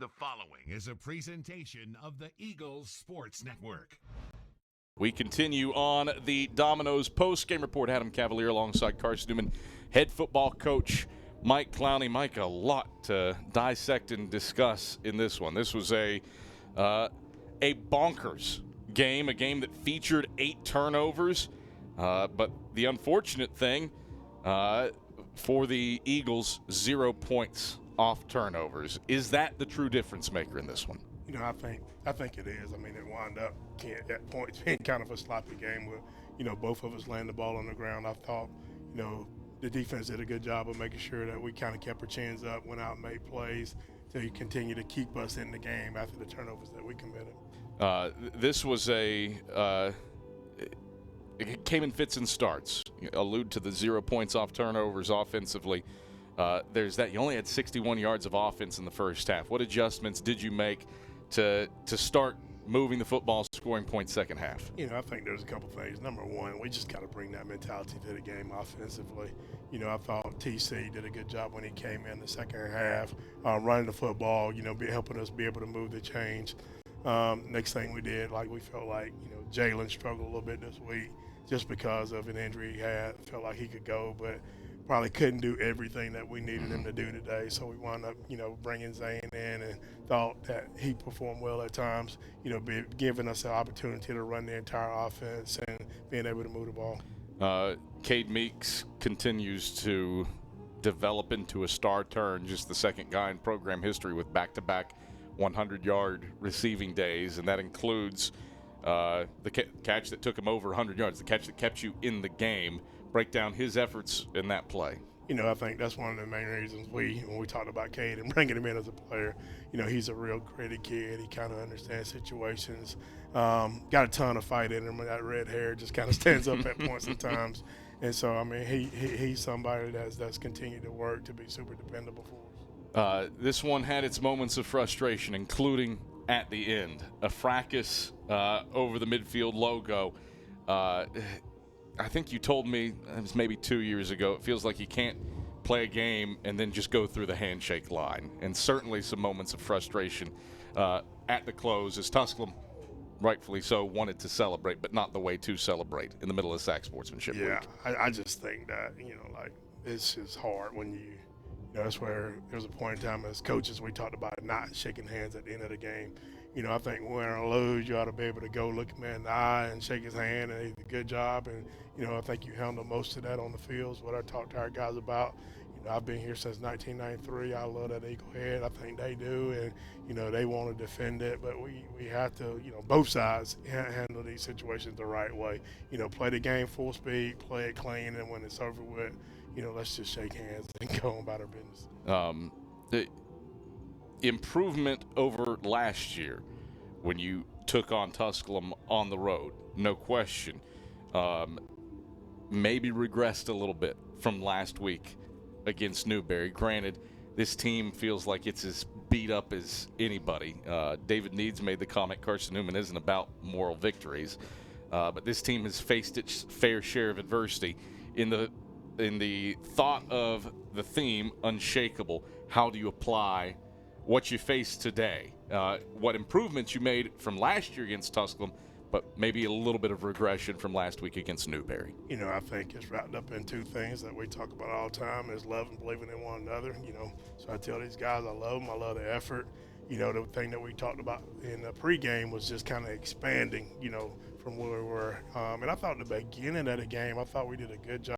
The following is a presentation of the Eagles Sports Network. We continue on the Domino's post-game report. Adam Cavalier alongside Carson-Newman, head football coach Mike Clowney. Mike, a lot to dissect and discuss in this one. This was a bonkers game, a game that featured 8 turnovers. But the unfortunate thing for the Eagles, 0 points off turnovers. Is that the true difference maker in this one? You know, I think it is. I mean, it wound up at points being kind of a sloppy game where, both of us landed the ball on the ground. I thought, the defense did a good job of making sure that we kind of kept our chins up, went out and made plays to continue to keep us in the game after the turnovers that we committed. This was it came in fits and starts. You allude to the 0 points off turnovers offensively. There's that. You only had 61 yards of offense in the first half. What adjustments did you make to start moving the football, scoring points second half? I think there's a couple things. Number one, we just got to bring that mentality to the game offensively. I thought TC did a good job when he came in the second half, running the football, helping us be able to move the change. Next thing we did, we felt like, Jalen struggled a little bit this week just because of an injury he had. Felt like he could go, but probably couldn't do everything that we needed him to do today. So we wound up, bringing Zane in and thought that he performed well at times, giving us the opportunity to run the entire offense and being able to move the ball. Cade Meeks continues to develop into a star turn, just the second guy in program history with back-to-back 100-yard receiving days, and that includes the catch that took him over 100 yards, the catch that kept you in the game. Break down his efforts in that play. I think that's one of the main reasons when we talked about Cade and bringing him in as a player, he's a real gritty kid. He kind of understands situations. Got a ton of fight in him. That red hair just kind of stands up at points and times. And so, I mean, he's somebody that's continued to work to be super dependable for us. This one had its moments of frustration, including at the end. A fracas over the midfield logo. I think you told me, it was maybe 2 years ago, it feels like you can't play a game and then just go through the handshake line. And certainly some moments of frustration at the close as Tusculum, rightfully so, wanted to celebrate, but not the way to celebrate in the middle of SAC Sportsmanship Week. I just think that, it's just hard when that's where there's a point in time as coaches we talked about not shaking hands at the end of the game. I think win or lose, you ought to be able to go look a man in the eye and shake his hand, and he did a good job. And, I think you handle most of that on the fields, what I talked to our guys about. I've been here since 1993. I love that Eagle head. I think they do, and, they want to defend it. But we have to, both sides handle these situations the right way. Play the game full speed, play it clean, and when it's over with, let's just shake hands and go on about our business. The improvement over last year when you took on Tusculum on the road, no question. Maybe regressed a little bit from last week against Newberry. Granted, this team feels like it's as beat up as anybody. David Needs made the comment Carson-Newman isn't about moral victories, but this team has faced its fair share of adversity. In the thought of the theme, unshakable, how do you apply what you face today? What improvements you made from last year against Tusculum, but maybe a little bit of regression from last week against Newberry? I think it's wrapped up in two things that we talk about all the time is love and believing in one another. So I tell these guys I love them. I love the effort. The thing that we talked about in the pregame was just kind of expanding, from where we were. And I thought in the beginning of the game, I thought we did a good job